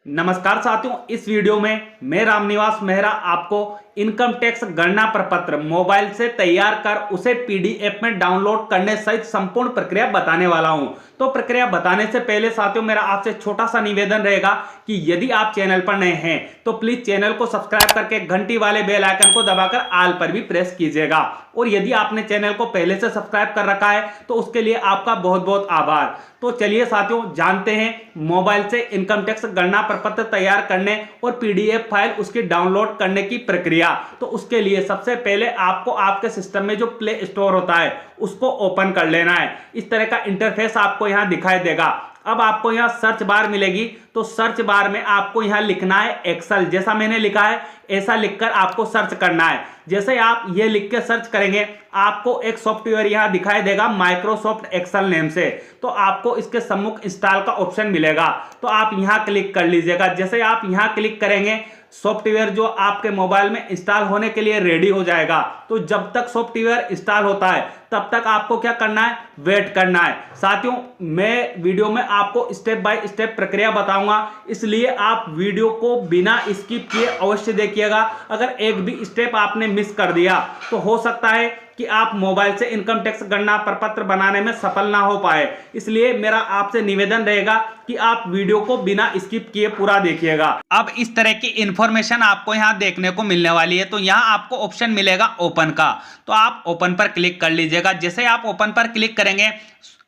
नमस्कार साथियों, इस वीडियो में मैं रामनिवास मेहरा आपको इनकम टैक्स गणना प्रपत्र मोबाइल से तैयार कर उसे पीडीएफ में डाउनलोड करने सहित संपूर्ण प्रक्रिया बताने वाला हूं। तो प्रक्रिया बताने से पहले साथियों मेरा आपसे छोटा सा निवेदन रहेगा कि यदि आप चैनल पर नए हैं तो प्लीज चैनल को सब्सक्राइब करके घंटी वाले बेल आइकन को दबाकर ऑल पर भी प्रेस कीजिएगा। और यदि आपने चैनल को पहले से सब्सक्राइब कर रखा है तो उसके लिए आपका बहुत बहुत आभार। तो चलिए साथियों जानते हैं मोबाइल से इनकम टैक्स गणना प्रपत्र तैयार करने और पीडीएफ फाइल उसकी डाउनलोड करने की प्रक्रिया। तो उसके लिए सबसे पहले आपको आपके सिस्टम में जो प्ले स्टोर होता है उसको ओपन कर लेना है। इस तरह का इंटरफेस आपको यहां दिखाई देगा। अब आपको यहां सर्च बार मिलेगी, तो सर्च बार में आपको यहां लिखना है एक्सेल। जैसा मैंने लिखा है ऐसा लिखकर आपको सर्च करना है। जैसे आप ये लिख के सर्च करेंगे आपको एक सॉफ्टवेयर यहां दिखाई देगा माइक्रोसॉफ्ट एक्सेल नेम से। तो आपको इसके सम्मुख इंस्टॉल का ऑप्शन मिलेगा, तो आप यहां क्लिक कर लीजिएगा। जैसे आप यहां क्लिक करेंगे सॉफ्टवेयर जो आपके मोबाइल में इंस्टॉल होने के लिए रेडी हो जाएगा। तो जब तक सॉफ्टवेयर इंस्टॉल होता है तब तक आपको क्या करना है, वेट करना है। साथियों मैं वीडियो में आपको स्टेप बाय स्टेप प्रक्रिया बताऊंगा, इसलिए आप वीडियो को बिना स्किप किए अवश्य देखिएगा। अगर एक भी स्टेप आपने मिस कर दिया तो हो सकता है कि आप मोबाइल से इनकम टैक्स गणना प्रपत्र बनाने में सफल ना हो पाए। इसलिए मेरा आपसे निवेदन रहेगा कि आप वीडियो को बिना स्किप किए पूरा देखिएगा। अब इस तरह की इंफॉर्मेशन आपको यहां देखने को मिलने वाली है। तो यहां आपको ऑप्शन मिलेगा ओपन का, तो आप ओपन पर क्लिक कर लीजिएगा। जैसे आप ओपन पर क्लिक करेंगे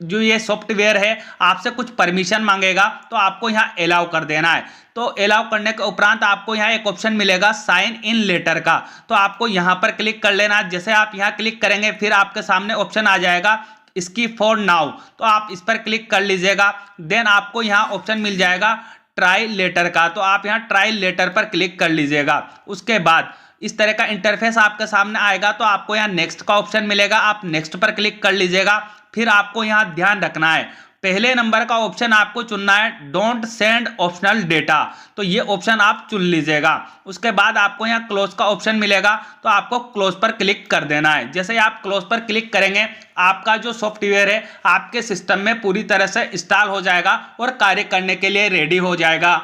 जो ये सॉफ्टवेयर है आपसे कुछ परमिशन मांगेगा, तो आपको यहाँ अलाउ कर देना है। तो अलाउ करने के उपरांत आपको यहाँ एक ऑप्शन मिलेगा साइन इन लेटर का, तो आपको यहाँ पर क्लिक कर लेना है। जैसे आप यहाँ क्लिक करेंगे फिर आपके सामने ऑप्शन आ जाएगा इसकी फॉर नाउ, तो आप इस पर क्लिक कर लीजिएगा। देन आपको यहाँ ऑप्शन मिल जाएगा ट्राई लेटर का, तो आप यहाँ ट्राई लेटर पर क्लिक कर लीजिएगा। उसके बाद इस तरह का इंटरफेस आपके सामने आएगा, तो आपको यहाँ नेक्स्ट का ऑप्शन मिलेगा, आप नेक्स्ट पर क्लिक कर लीजिएगा। फिर आपको यहाँ ध्यान रखना है पहले नंबर का ऑप्शन आपको चुनना है डोंट सेंड ऑप्शनल डेटा, तो ये ऑप्शन आप चुन लीजिएगा। उसके बाद आपको यहाँ क्लोज का ऑप्शन मिलेगा, तो आपको क्लोज पर क्लिक कर देना है। जैसे आप क्लोज पर क्लिक करेंगे आपका जो सॉफ्टवेयर है आपके सिस्टम में पूरी तरह से इंस्टॉल हो जाएगा और कार्य करने के लिए रेडी हो जाएगा।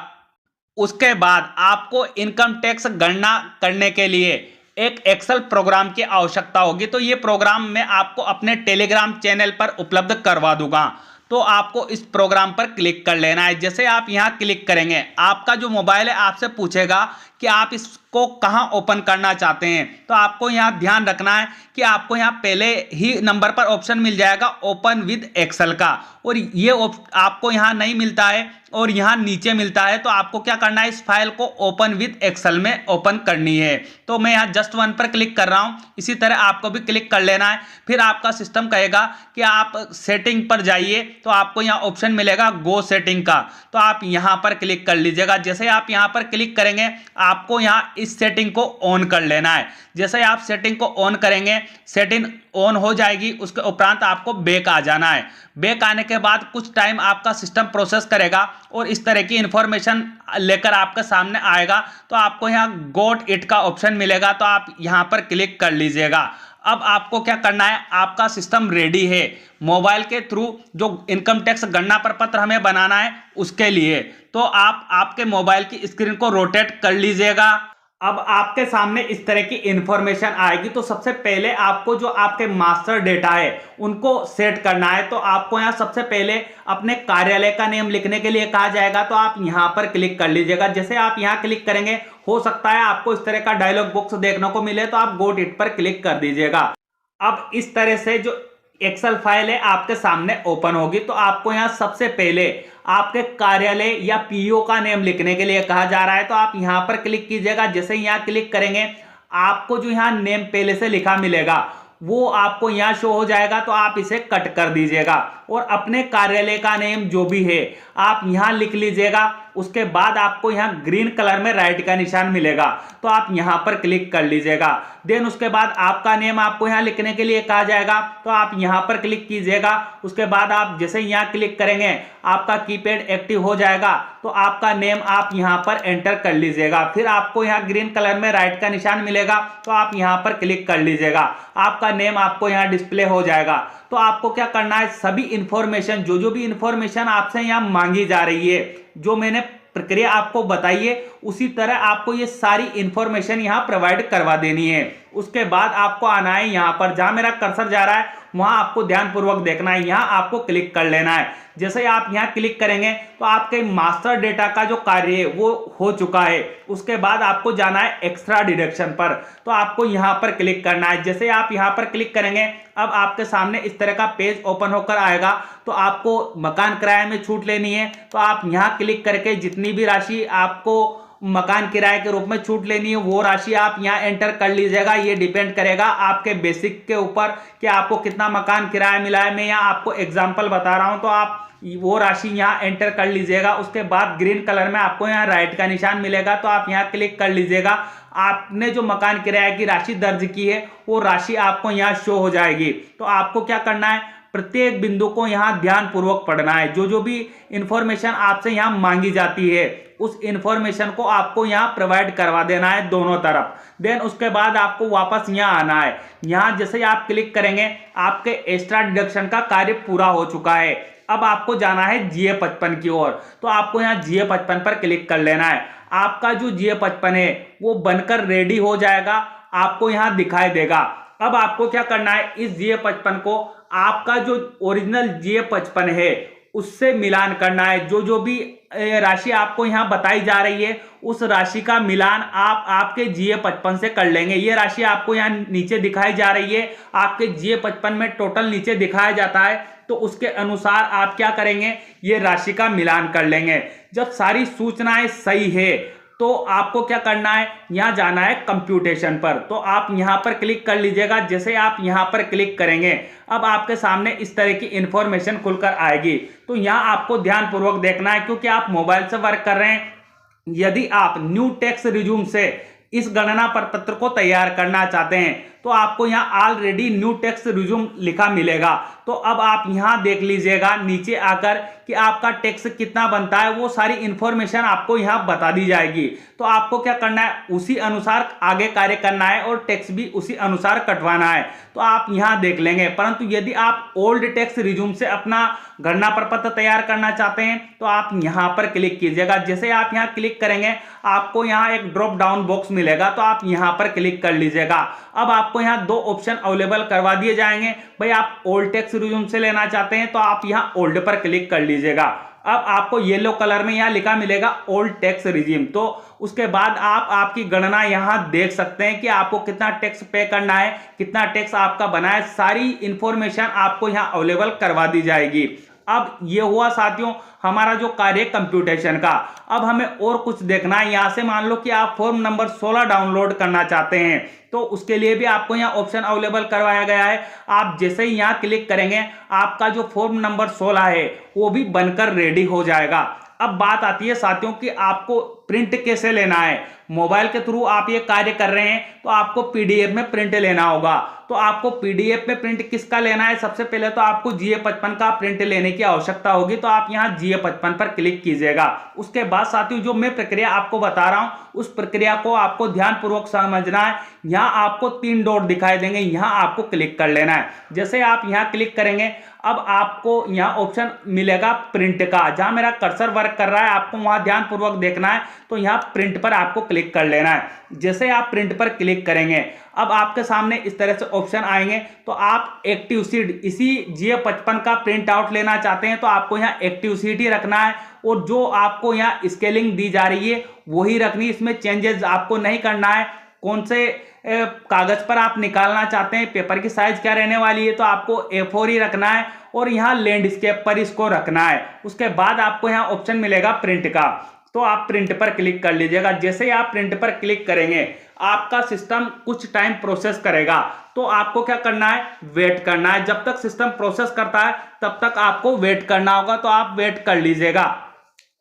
उसके बाद आपको इनकम टैक्स गणना करने के लिए एक एक्सेल प्रोग्राम की आवश्यकता होगी। तो ये प्रोग्राम मैं आपको अपने टेलीग्राम चैनल पर उपलब्ध करवा दूंगा, तो आपको इस प्रोग्राम पर क्लिक कर लेना है। जैसे आप यहां क्लिक करेंगे आपका जो मोबाइल है आपसे पूछेगा कि आप इसको कहां ओपन करना चाहते हैं। तो आपको यहां ध्यान रखना है कि आपको यहां पहले ही नंबर पर ऑप्शन मिल जाएगा ओपन विद एक्सेल का, और ये आपको यहां नहीं मिलता है और यहां नीचे मिलता है। तो आपको क्या करना है, इस फाइल को ओपन विद एक्सेल में ओपन करनी है। तो मैं यहां जस्ट वन पर क्लिक कर रहा हूं, इसी तरह आपको भी क्लिक कर लेना है। फिर आपका सिस्टम कहेगा कि आप सेटिंग पर जाइए, तो आपको यहां ऑप्शन मिलेगा गो सेटिंग का, तो आप यहां पर क्लिक कर लीजिएगा। जैसे आप यहां पर क्लिक करेंगे आपको यहां इस सेटिंग को ऑन कर लेना है। जैसे आप सेटिंग को ऑन करेंगे सेटिंग ऑन हो जाएगी, उसके उपरांत आपको बैक आ जाना है। बैक आने के बाद कुछ टाइम आपका सिस्टम प्रोसेस करेगा और इस तरह की इंफॉर्मेशन लेकर आपके सामने आएगा। तो आपको यहाँ गोट इट का ऑप्शन मिलेगा, तो आप यहाँ पर क्लिक कर लीजिएगा। अब आपको क्या करना है, आपका सिस्टम रेडी है मोबाइल के थ्रू जो इनकम टैक्स गणना प्रपत्र हमें बनाना है उसके लिए। तो आप आपके मोबाइल की स्क्रीन को रोटेट कर लीजिएगा। अब आपके सामने इस तरह की इंफॉर्मेशन आएगी। तो सबसे पहले आपको जो आपके मास्टर डेटा है उनको सेट करना है। तो आपको यहाँ सबसे पहले अपने कार्यालय का नेम लिखने के लिए कहा जाएगा, तो आप यहाँ पर क्लिक कर लीजिएगा। जैसे आप यहाँ क्लिक करेंगे हो सकता है आपको इस तरह का डायलॉग बॉक्स देखने को मिले, तो आप गोट इट पर क्लिक कर दीजिएगा। अब इस तरह से जो एक्सेल फाइल है आपके सामने ओपन होगी। तो आपको यहाँ सबसे पहले आपके कार्यालय या पीओ का नेम लिखने के लिए कहा जा रहा है, तो आप यहाँ पर क्लिक कीजिएगा। जैसे यहाँ क्लिक करेंगे आपको जो यहाँ नेम पहले से लिखा मिलेगा वो आपको यहाँ शो हो जाएगा, तो आप इसे कट कर दीजिएगा और अपने कार्यालय का नेम जो भी है आप यहाँ लिख लीजिएगा। उसके बाद आपको यहाँ ग्रीन कलर में राइट का निशान मिलेगा, तो आप यहाँ पर क्लिक कर लीजिएगा। देन उसके बाद आपका नेम आपको यहाँ लिखने के लिए कहा जाएगा, तो आप यहाँ पर क्लिक कीजिएगा। उसके बाद आप जैसे यहाँ क्लिक करेंगे आपका कीपैड एक्टिव हो जाएगा, तो आपका नेम आप यहाँ पर एंटर कर लीजिएगा। फिर आपको यहाँ ग्रीन कलर में राइट का निशान मिलेगा, तो आप यहाँ पर क्लिक कर लीजिएगा। आपका नेम आपको यहाँ डिस्प्ले हो जाएगा। तो आपको क्या करना है, सभी इंफॉर्मेशन जो भी इंफॉर्मेशन आपसे यहाँ मांगी जा रही है जो मैंने प्रक्रिया आपको बताई है उसी तरह आपको ये सारी इंफॉर्मेशन यहाँ प्रोवाइड करवा देनी है। उसके बाद आपको आना है यहाँ पर, जहां मेरा कर्सर जा रहा है वहां आपको ध्यानपूर्वक देखना है, यहाँ आपको क्लिक कर लेना है। जैसे ही आप यहाँ क्लिक करेंगे तो आपके मास्टर डेटा का जो कार्य है वो हो चुका है। उसके बाद आपको जाना है एक्स्ट्रा डिडक्शन पर, तो आपको यहाँ पर क्लिक करना है। जैसे आप यहाँ पर क्लिक करेंगे अब आपके सामने इस तरह का पेज ओपन होकर आएगा। तो आपको मकान किराए में छूट लेनी है, तो आप यहाँ क्लिक करके जितनी भी राशि आपको मकान किराए के रूप में छूट लेनी है वो राशि आप यहाँ एंटर कर लीजिएगा। ये डिपेंड करेगा आपके बेसिक के ऊपर कि आपको कितना मकान किराया मिला है। मैं यहाँ आपको एग्जांपल बता रहा हूँ, तो आप वो राशि यहाँ एंटर कर लीजिएगा। उसके बाद ग्रीन कलर में आपको यहाँ राइट का निशान मिलेगा, तो आप यहाँ क्लिक कर लीजिएगा। आपने जो मकान किराए की राशि दर्ज की है वो राशि आपको यहाँ शो हो जाएगी। तो आपको क्या करना है, प्रत्येक बिंदु को यहाँ ध्यानपूर्वक पढ़ना है। जो भी इंफॉर्मेशन आपसे यहाँ मांगी जाती है उस इंफॉर्मेशन को आपको यहाँ प्रोवाइड करवा देना है दोनों तरफ। देन उसके बाद आपको वापस यहाँ आना है। यहाँ जैसे आप क्लिक करेंगे आपके एक्स्ट्रा डिडक्शन का कार्य पूरा हो चुका है। अब आपको जाना है GA55 की ओर, तो आपको यहाँ GA55 पर क्लिक कर लेना है। आपका जो GA55 है वो बनकर रेडी हो जाएगा, आपको यहाँ दिखाई देगा। अब आपको क्या करना है, इस GA55 को आपका जो ओरिजिनल GA55 है उससे मिलान करना है। जो भी राशि आपको यहाँ बताई जा रही है उस राशि का मिलान आप आपके GA55 से कर लेंगे। ये राशि आपको यहाँ नीचे दिखाई जा रही है, आपके GA55 में टोटल नीचे दिखाया जाता है, तो उसके अनुसार आप क्या करेंगे, ये राशि का मिलान कर लेंगे। जब सारी सूचनाएं सही है तो आपको क्या करना है, यहाँ जाना है कंप्यूटेशन पर, तो आप यहाँ पर क्लिक कर लीजिएगा। जैसे आप यहाँ पर क्लिक करेंगे अब आपके सामने इस तरह की इंफॉर्मेशन खुलकर आएगी। तो यहाँ आपको ध्यानपूर्वक देखना है क्योंकि आप मोबाइल से वर्क कर रहे हैं। यदि आप न्यू टेक्स्ट रिज्यूम से इस गणना प्रपत्र को तैयार करना चाहते हैं तो आपको यहाँ ऑलरेडी न्यू टेक्स्ट रिज्यूम लिखा मिलेगा। तो अब आप यहाँ देख लीजिएगा नीचे आकर कि आपका टैक्स कितना बनता है, वो सारी इंफॉर्मेशन आपको यहाँ बता दी जाएगी। तो आपको क्या करना है, उसी अनुसार आगे कार्य करना है और टैक्स भी उसी अनुसार कटवाना है। तो आप यहाँ देख लेंगे। परंतु यदि आप ओल्ड टैक्स रिज्यूम से अपना गणना प्रपत्र तैयार करना चाहते हैं तो आप यहाँ पर क्लिक कीजिएगा। जैसे आप यहाँ क्लिक करेंगे आपको यहाँ एक ड्रॉप डाउन बॉक्स मिलेगा, तो आप यहाँ पर क्लिक कर लीजिएगा। अब आपको यहाँ दो ऑप्शन अवेलेबल करवा दिए जाएंगे। भाई आप ओल्ड टैक्स रिज्यूम से लेना चाहते हैं तो आप यहाँ ओल्ड पर क्लिक कर लीजिएगा। अब आपको येलो कलर में यहाँ लिखा मिलेगा ओल्ड टैक्स रिज्यूम। तो उसके बाद आप आपकी गणना यहाँ देख सकते हैं कि आपको कितना टैक्स पे करना है, कितना टैक्स आपका बना है, सारी इंफॉर्मेशन आपको यहाँ अवेलेबल करवा दी जाएगी। अब ये हुआ साथियों हमारा जो कार्य कंप्यूटेशन का। अब हमें और कुछ देखना है। यहाँ से मान लो कि आप फॉर्म नंबर 16 डाउनलोड करना चाहते हैं तो उसके लिए भी आपको यहाँ ऑप्शन अवेलेबल करवाया गया है। आप जैसे ही यहाँ क्लिक करेंगे आपका जो फॉर्म नंबर 16 है वो भी बनकर रेडी हो जाएगा। अब बात आती है साथियों कि आपको प्रिंट कैसे लेना है। मोबाइल के थ्रू आप ये कार्य कर रहे हैं तो आपको PDF में प्रिंट लेना होगा। तो आपको PDF में प्रिंट किसका लेना है, सबसे पहले तो आपको GA55 का प्रिंट लेने की आवश्यकता होगी। तो आप यहाँ GA55 पर क्लिक कीजिएगा। उसके बाद साथियों जो मैं प्रक्रिया आपको बता रहा हूँ उस प्रक्रिया को आपको ध्यानपूर्वक समझना है। यहाँ आपको 3 डॉट दिखाई देंगे, यहाँ आपको क्लिक कर लेना है। जैसे आप यहाँ क्लिक करेंगे अब आपको यहाँ ऑप्शन मिलेगा प्रिंट का। जहाँ मेरा कर्सर वर्क कर रहा है आपको वहाँ ध्यानपूर्वक देखना है, तो यहाँ प्रिंट पर आपको क्लिक कर लेना है। जैसे आप प्रिंट पर क्लिक करेंगे अब आपके सामने इस तरह से ऑप्शन आएंगे। तो आप एक्टिव सीट इसी GA55 का प्रिंट आउट लेना चाहते हैं तो आपको यहाँ एक्टिव सीट ही रखना है और जो आपको यहाँ स्केलिंग दी जा रही है वही रखनी, इसमें चेंजेस आपको नहीं करना है। कौन से कागज पर आप निकालना चाहते हैं, पेपर की साइज क्या रहने वाली है, तो आपको A4 ही रखना है और यहाँ लैंडस्केप पर इसको रखना है। उसके बाद आपको यहाँ ऑप्शन मिलेगा प्रिंट का, तो आप प्रिंट पर क्लिक कर लीजिएगा। जैसे ही आप प्रिंट पर क्लिक करेंगे आपका सिस्टम कुछ टाइम प्रोसेस करेगा। तो आपको क्या करना है, वेट करना है। जब तक सिस्टम प्रोसेस करता है तब तक आपको वेट करना होगा, तो आप वेट कर लीजिएगा।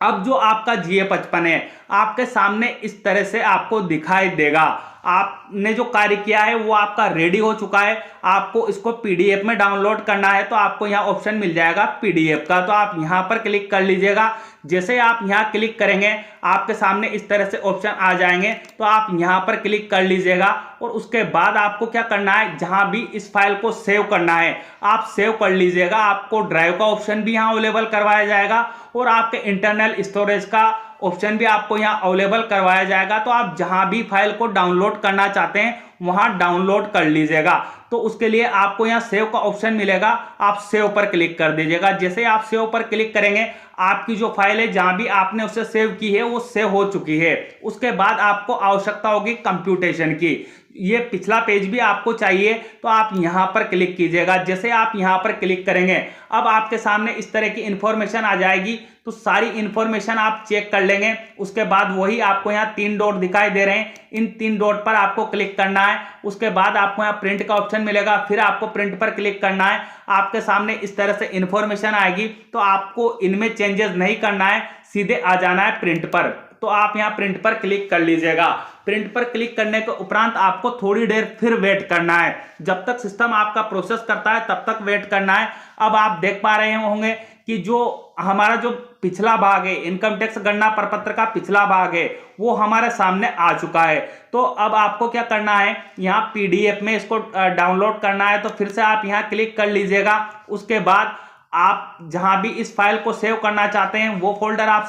अब जो आपका GA55 है आपके सामने इस तरह से आपको दिखाई देगा। आपने जो कार्य किया है वो आपका रेडी हो चुका है। आपको इसको PDF में डाउनलोड करना है तो आपको यहाँ ऑप्शन मिल जाएगा PDF का, तो आप यहाँ पर क्लिक कर लीजिएगा। जैसे आप यहाँ क्लिक करेंगे आपके सामने इस तरह से ऑप्शन आ जाएंगे, तो आप यहाँ पर क्लिक कर लीजिएगा और उसके बाद आपको क्या करना है, जहाँ भी इस फाइल को सेव करना है आप सेव कर लीजिएगा। आपको ड्राइव का ऑप्शन भी यहाँ अवेलेबल करवाया जाएगा और आपके इंटरनल स्टोरेज का ऑप्शन भी आपको यहाँ अवेलेबल करवाया जाएगा। तो आप जहां भी फाइल को डाउनलोड करना चाहते हैं वहां डाउनलोड कर लीजिएगा। तो उसके लिए आपको यहाँ सेव का ऑप्शन मिलेगा, आप सेव पर क्लिक कर दीजिएगा। जैसे आप सेव पर क्लिक करेंगे आपकी जो फाइल है जहां भी आपने उसे सेव की है वो सेव हो चुकी है। उसके बाद आपको आवश्यकता होगी कंप्यूटेशन की। ये पिछला पेज भी आपको चाहिए तो आप यहां पर क्लिक कीजिएगा। जैसे आप यहां पर क्लिक करेंगे अब आपके सामने इस तरह की इंफॉर्मेशन आ जाएगी। तो सारी इंफॉर्मेशन आप चेक कर लेंगे। उसके बाद वही आपको यहाँ 3 डॉट दिखाई दे रहे हैं, इन 3 डॉट पर आपको क्लिक करना है। उसके बाद आपको यहाँ प्रिंट का ऑप्शन मिलेगा, फिर आपको प्रिंट पर क्लिक करना है। आपके सामने इस तरह से इंफॉर्मेशन आएगी। तो आपको इनमें चेंजेस नहीं करना है, सीधे आ जाना है प्रिंट पर। तो आप यहाँ प्रिंट पर क्लिक कर लीजिएगा। प्रिंट पर क्लिक करने के उपरांत आपको थोड़ी देर फिर वेट करना है। जब तक सिस्टम आपका प्रोसेस करता है तब तक वेट करना है। अब आप देख पा रहे होंगे कि जो हमारा जो पिछला भाग है, इनकम टैक्स गणना प्रपत्र का पिछला भाग है, वो हमारे सामने आ चुका है। तो अब आपको क्या करना है, यहाँ पीडीएफ में इसको डाउनलोड करना है। तो फिर से आप यहाँ क्लिक कर लीजिएगा। उसके बाद आप जहां भी इस फाइल को सेव करना चाहते हैं वो फोल्डर आप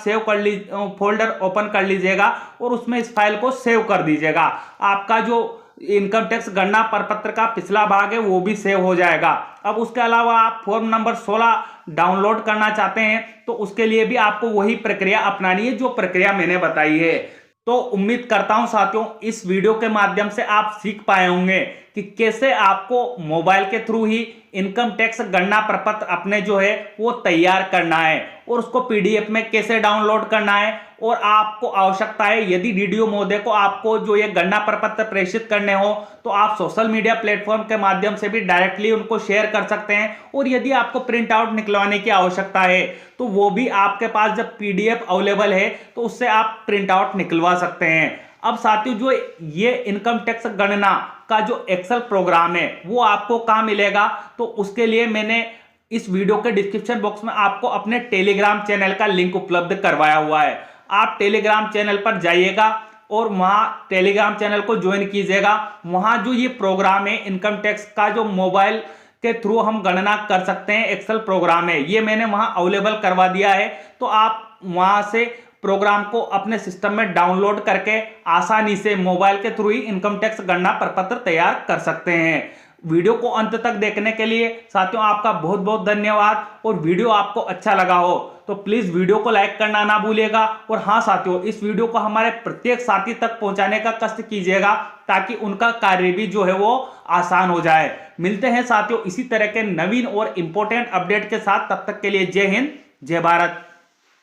फोल्डर ओपन कर लीजिएगा और उसमें इस फाइल को सेव कर दीजिएगा। आपका जो इनकम टैक्स गणना प्रपत्र का पिछला भाग है वो भी सेव हो जाएगा। अब उसके अलावा आप फॉर्म नंबर 16 डाउनलोड करना चाहते हैं तो उसके लिए भी आपको वही प्रक्रिया अपनानी है जो प्रक्रिया मैंने बताई है। तो उम्मीद करता हूं साथियों इस वीडियो के माध्यम से आप सीख पाए होंगे कि कैसे आपको मोबाइल के थ्रू ही इनकम टैक्स गणना प्रपत्र अपने जो है वो तैयार करना है और उसको पीडीएफ में कैसे डाउनलोड करना है। और आपको आवश्यकता है यदि डीडीओ महोदय को आपको जो ये गणना प्रपत्र प्रेषित करने हो तो आप सोशल मीडिया प्लेटफॉर्म के माध्यम से भी डायरेक्टली उनको शेयर कर सकते हैं। और यदि आपको प्रिंट आउट निकलवाने की आवश्यकता है तो वो भी आपके पास जब पीडीएफ अवेलेबल है तो उससे आप प्रिंट आउट निकलवा सकते हैं। अब साथियों जो ये इनकम टैक्स गणना का जो एक्सेल प्रोग्राम है वो आपको कहां मिलेगा, तो उसके लिए मैंने इस वीडियो के डिस्क्रिप्शन बॉक्स में आपको अपने टेलीग्राम चैनल का लिंक उपलब्ध करवाया हुआ है। आप टेलीग्राम चैनल पर जाइएगा और वहां टेलीग्राम चैनल को ज्वाइन कीजिएगा। वहां जो ये प्रोग्राम है इनकम टैक्स का जो मोबाइल के थ्रू हम गणना कर सकते हैं एक्सेल प्रोग्राम है, ये मैंने वहां अवेलेबल करवा दिया है। तो आप वहां से प्रोग्राम को अपने सिस्टम में डाउनलोड करके आसानी से मोबाइल के थ्रू ही इनकम टैक्स गणना प्रपत्र तैयार कर सकते हैं। वीडियो को अंत तक देखने के लिए साथियों आपका बहुत बहुत धन्यवाद। और वीडियो आपको अच्छा लगा हो तो प्लीज वीडियो को लाइक करना ना भूलिएगा। और हाँ साथियों इस वीडियो को हमारे प्रत्येक साथी तक पहुंचाने का कष्ट कीजिएगा ताकि उनका कार्य भी जो है वो आसान हो जाए। मिलते हैं साथियों इसी तरह के नवीन और इंपॉर्टेंट अपडेट के साथ, तब तक के लिए जय हिंद जय भारत।